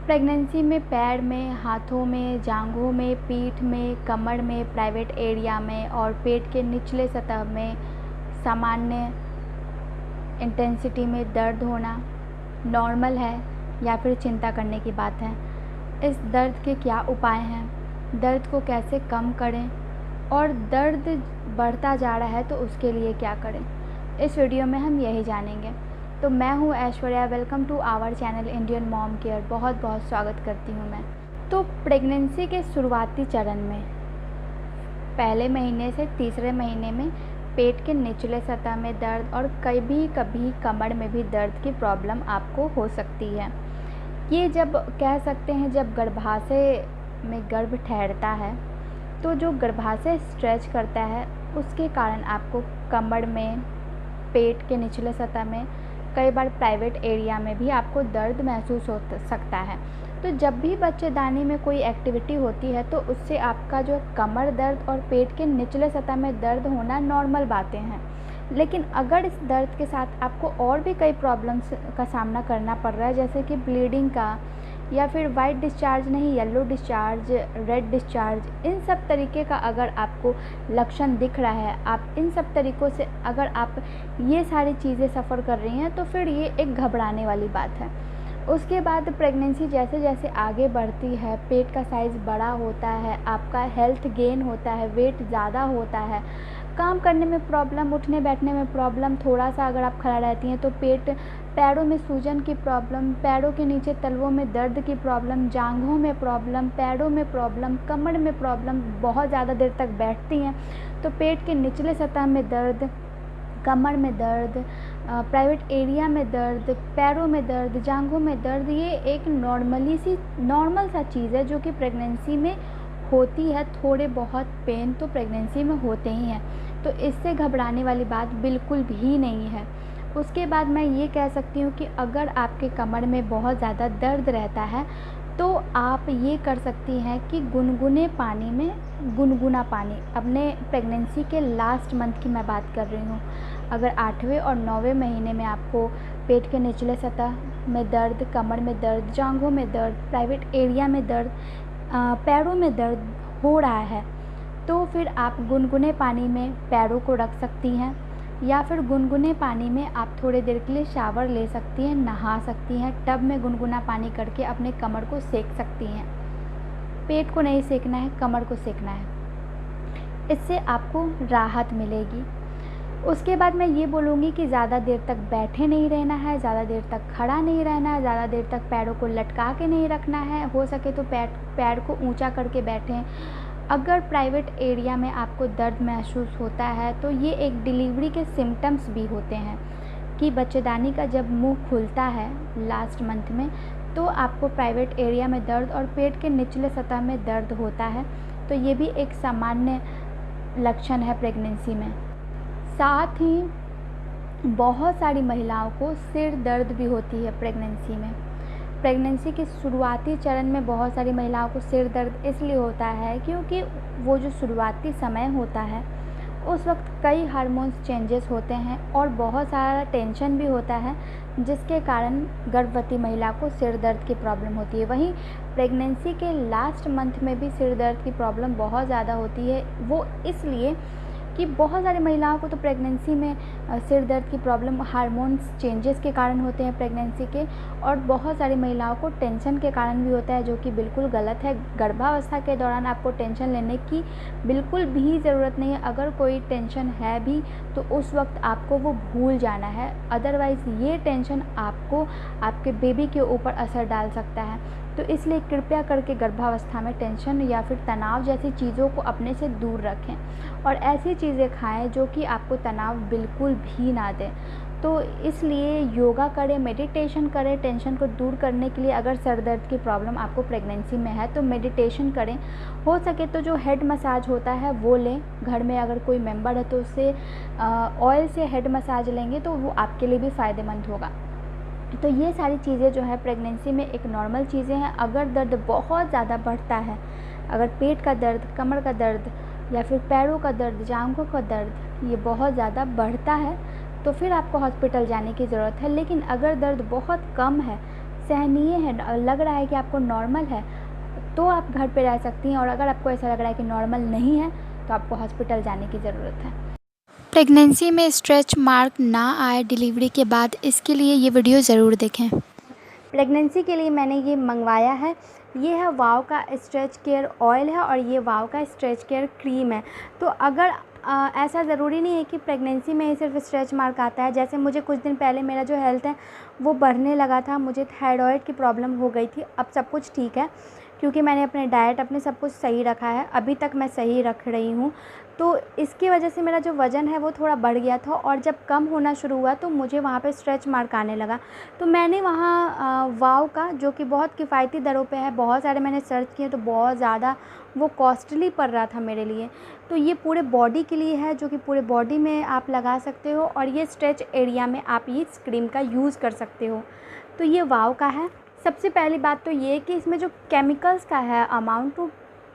Pregnancy में पैर में, हाथों में, जांघों में, पीठ में, कमर में, प्राइवेट एरिया में और पेट के निचले सतह में सामान्य इंटेंसिटी में दर्द होना नॉर्मल है या फिर चिंता करने की बात है। इस दर्द के क्या उपाय हैं, दर्द को कैसे कम करें और दर्द बढ़ता जा रहा है तो उसके लिए क्या करें, इस वीडियो में हम यही जानेंगे। तो मैं हूँ Aishwarya, welcome to our channel Indian mom care. बहुत बहुत स्वागत करती हूँ मैं। तो प्रेगनेंसी के शुरुआती चरण में पहले महीने से तीसरे महीने में पेट के निचले सतह में दर्द और कभी कभी कमर में भी दर्द की प्रॉब्लम आपको हो सकती है। ये जब कह सकते हैं जब गर्भाशय में गर्भ ठहरता है तो जो गर्भाशय स्ट्रेच करता है उसके कारण आपको कमर में, पेट के निचले सतह में, कई बार प्राइवेट एरिया में भी आपको दर्द महसूस हो सकता है। तो जब भी बच्चेदानी में कोई एक्टिविटी होती है तो उससे आपका जो कमर दर्द और पेट के निचले सतह में दर्द होना नॉर्मल बातें हैं। लेकिन अगर इस दर्द के साथ आपको और भी कई प्रॉब्लम्स का सामना करना पड़ रहा है, जैसे कि ब्लीडिंग का या फिर वाइट डिस्चार्ज नहीं, येलो डिस्चार्ज, रेड डिस्चार्ज, इन सब तरीके का अगर आपको लक्षण दिख रहा है, आप इन सब तरीक़ों से अगर आप ये सारी चीज़ें सफ़र कर रही हैं तो फिर ये एक घबराने वाली बात है। उसके बाद प्रेगनेंसी जैसे जैसे आगे बढ़ती है, पेट का साइज़ बड़ा होता है, आपका हेल्थ गेन होता है, वेट ज़्यादा होता है, काम करने में प्रॉब्लम, उठने बैठने में प्रॉब्लम, थोड़ा सा अगर आप खड़ा रहती हैं तो पैरों में सूजन की प्रॉब्लम, पैरों के नीचे तलवों में दर्द की प्रॉब्लम, जांघों में प्रॉब्लम, पैरों में प्रॉब्लम, कमर में प्रॉब्लम, बहुत ज़्यादा देर तक बैठती हैं तो पेट के निचले सतह में दर्द, कमर में दर्द, प्राइवेट एरिया में दर्द, पैरों में दर्द, जांघों में दर्द, ये एक नॉर्मल सा चीज़ है जो कि प्रेगनेंसी में होती है। थोड़े बहुत पेन तो प्रेगनेंसी में होते ही हैं, तो इससे घबराने वाली बात बिल्कुल भी नहीं है। उसके बाद मैं ये कह सकती हूँ कि अगर आपके कमर में बहुत ज़्यादा दर्द रहता है तो आप ये कर सकती हैं कि गुनगुने पानी में गुनगुना पानी, अपने प्रेगनेंसी के लास्ट मंथ की मैं बात कर रही हूँ, अगर 8वें और 9वें महीने में आपको पेट के निचले सतह में दर्द, कमर में दर्द, जांघों में दर्द, प्राइवेट एरिया में दर्द, पैरों में दर्द हो रहा है तो फिर आप गुनगुने पानी में पैरों को रख सकती हैं या फिर गुनगुने पानी में आप थोड़ी देर के लिए शावर ले सकती हैं, नहा सकती हैं। टब में गुनगुना पानी करके अपने कमर को सेक सकती हैं। पेट को नहीं सेकना है, कमर को सेकना है, इससे आपको राहत मिलेगी। उसके बाद मैं ये बोलूँगी कि ज़्यादा देर तक बैठे नहीं रहना है, ज़्यादा देर तक खड़ा नहीं रहना है, ज़्यादा देर तक पैरों को लटका के नहीं रखना है, हो सके तो पैर को ऊंचा करके बैठें। अगर प्राइवेट एरिया में आपको दर्द महसूस होता है तो ये एक डिलीवरी के सिम्टम्स भी होते हैं कि बच्चेदानी का जब मुंह खुलता है लास्ट मंथ में तो आपको प्राइवेट एरिया में दर्द और पेट के निचले सतह में दर्द होता है, तो ये भी एक सामान्य लक्षण है प्रेगनेंसी में। साथ ही बहुत सारी महिलाओं को सिर दर्द भी होती है प्रेगनेंसी में। प्रेगनेंसी के शुरुआती चरण में बहुत सारी महिलाओं को सिर दर्द इसलिए होता है क्योंकि वो जो शुरुआती समय होता है उस वक्त कई हार्मोन्स चेंजेस होते हैं और बहुत सारा टेंशन भी होता है, जिसके कारण गर्भवती महिला को सिर दर्द की प्रॉब्लम होती है। वहीं प्रेगनेंसी के लास्ट मंथ में भी सिर दर्द की प्रॉब्लम बहुत ज़्यादा होती है। वो इसलिए कि बहुत सारी महिलाओं को तो प्रेगनेंसी में सिर दर्द की प्रॉब्लम हार्मोन्स चेंजेस के कारण होते हैं प्रेगनेंसी के, और बहुत सारी महिलाओं को टेंशन के कारण भी होता है, जो कि बिल्कुल गलत है। गर्भावस्था के दौरान आपको टेंशन लेने की बिल्कुल भी ज़रूरत नहीं है। अगर कोई टेंशन है भी तो उस वक्त आपको वो भूल जाना है, अदरवाइज़ ये टेंशन आपको आपके बेबी के ऊपर असर डाल सकता है। तो इसलिए कृपया करके गर्भावस्था में टेंशन या फिर तनाव जैसी चीज़ों को अपने से दूर रखें और ऐसी चीज़ें खाएं जो कि आपको तनाव बिल्कुल भी ना दें। तो इसलिए योगा करें, मेडिटेशन करें टेंशन को दूर करने के लिए। अगर सर दर्द की प्रॉब्लम आपको प्रेगनेंसी में है तो मेडिटेशन करें। हो सके तो जो हेड मसाज होता है वो लें, घर में अगर कोई मेंबर है तो उससे ऑयल से हेड मसाज लेंगे तो वो आपके लिए भी फ़ायदेमंद होगा। तो ये सारी चीज़ें जो है प्रेगनेंसी में एक नॉर्मल चीज़ें हैं। अगर दर्द बहुत ज़्यादा बढ़ता है, अगर पेट का दर्द, कमर का दर्द या फिर पैरों का दर्द, जांघों का दर्द ये बहुत ज़्यादा बढ़ता है तो फिर आपको हॉस्पिटल जाने की ज़रूरत है। लेकिन अगर दर्द बहुत कम है, सहनीय है, लग रहा है कि आपको नॉर्मल है, तो आप घर पे रह सकती हैं। और अगर आपको ऐसा लग रहा है कि नॉर्मल नहीं है तो आपको हॉस्पिटल जाने की ज़रूरत है। प्रेगनेंसी में स्ट्रेच मार्क ना आए डिलीवरी के बाद, इसके लिए ये वीडियो ज़रूर देखें। प्रेगनेंसी के लिए मैंने ये मंगवाया है। ये है वाव का स्ट्रेच केयर ऑयल है और ये वाव का स्ट्रेच केयर क्रीम है। तो अगर ऐसा ज़रूरी नहीं है कि प्रेगनेंसी में ही सिर्फ स्ट्रेच मार्क आता है। जैसे मुझे कुछ दिन पहले मेरा जो हेल्थ है वो बढ़ने लगा था, मुझे थायराइड की प्रॉब्लम हो गई थी। अब सब कुछ ठीक है क्योंकि मैंने अपने डाइट अपने सब कुछ सही रखा है, अभी तक मैं सही रख रही हूँ। तो इसकी वजह से मेरा जो वज़न है वो थोड़ा बढ़ गया था और जब कम होना शुरू हुआ तो मुझे वहाँ पे स्ट्रेच मार्क आने लगा। तो मैंने वहाँ वाव का, जो कि बहुत किफ़ायती दरों पे है, बहुत सारे मैंने सर्च किए तो बहुत ज़्यादा वो कॉस्टली पड़ रहा था मेरे लिए। तो ये पूरे बॉडी के लिए है, जो कि पूरे बॉडी में आप लगा सकते हो और ये स्ट्रेच एरिया में आप इस क्रीम का यूज़ कर सकते हो। तो ये वाव का है। सबसे पहली बात तो ये कि इसमें जो केमिकल्स का है अमाउंट तो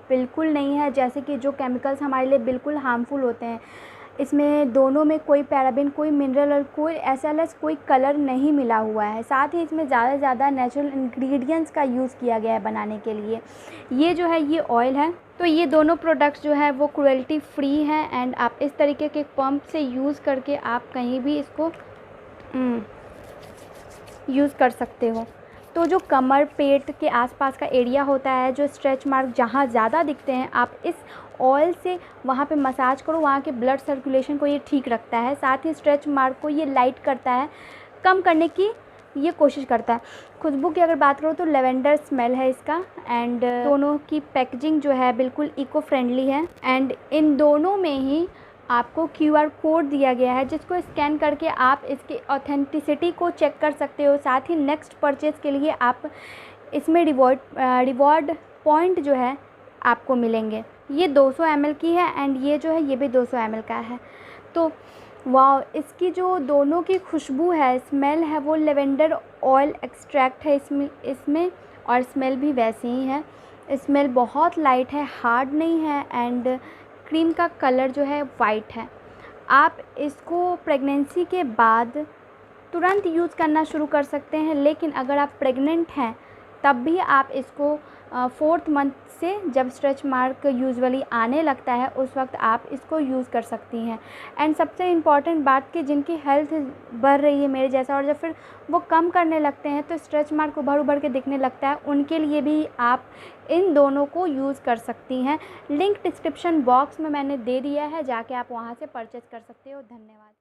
बिल्कुल नहीं है, जैसे कि जो केमिकल्स हमारे लिए बिल्कुल हार्मफुल होते हैं। इसमें दोनों में कोई पैराबेन, कोई मिनरल और कोई एसएलएस, कोई कलर नहीं मिला हुआ है। साथ ही इसमें ज़्यादा से ज़्यादा नेचुरल इंग्रेडिएंट्स का यूज़ किया गया है बनाने के लिए। ये जो है ये ऑयल है। तो ये दोनों प्रोडक्ट्स जो है वो क्रुएल्टी फ्री हैं एंड आप इस तरीके के पंप से यूज़ करके आप कहीं भी इसको यूज़ कर सकते हो। तो जो कमर पेट के आसपास का एरिया होता है, जो स्ट्रेच मार्क जहाँ ज़्यादा दिखते हैं, आप इस ऑयल से वहाँ पे मसाज करो, वहाँ के ब्लड सर्कुलेशन को ये ठीक रखता है। साथ ही स्ट्रेच मार्क को ये लाइट करता है, कम करने की ये कोशिश करता है। खुशबू की अगर बात करो तो लेवेंडर स्मेल है इसका एंड दोनों की पैकेजिंग जो है बिल्कुल इको फ्रेंडली है एंड इन दोनों में ही आपको QR कोड दिया गया है, जिसको स्कैन करके आप इसकी ऑथेंटिसिटी को चेक कर सकते हो। साथ ही नेक्स्ट परचेज़ के लिए आप इसमें रिवॉर्ड पॉइंट जो है आपको मिलेंगे। ये 200 ml की है एंड ये जो है ये भी 200 ml का है। तो वाह, इसकी जो दोनों की खुशबू है, स्मेल है, वो लेवेंडर ऑयल एक्सट्रैक्ट है इसमें और स्मेल भी वैसी ही है। स्मेल बहुत लाइट है, हार्ड नहीं है एंड क्रीम का कलर जो है वाइट है। आप इसको प्रेगनेंसी के बाद तुरंत यूज़ करना शुरू कर सकते हैं, लेकिन अगर आप प्रेग्नेंट हैं तब भी आप इसको 4th मंथ से, जब स्ट्रेच मार्क यूजुअली आने लगता है, उस वक्त आप इसको यूज़ कर सकती हैं। एंड सबसे इम्पॉर्टेंट बात कि जिनकी हेल्थ बढ़ रही है मेरे जैसा और जब फिर वो कम करने लगते हैं तो स्ट्रेच मार्क उभर उभर के दिखने लगता है, उनके लिए भी आप इन दोनों को यूज़ कर सकती हैं। लिंक डिस्क्रिप्शन बॉक्स में मैंने दे दिया है, जाके आप वहाँ से परचेज़ कर सकते हो। धन्यवाद।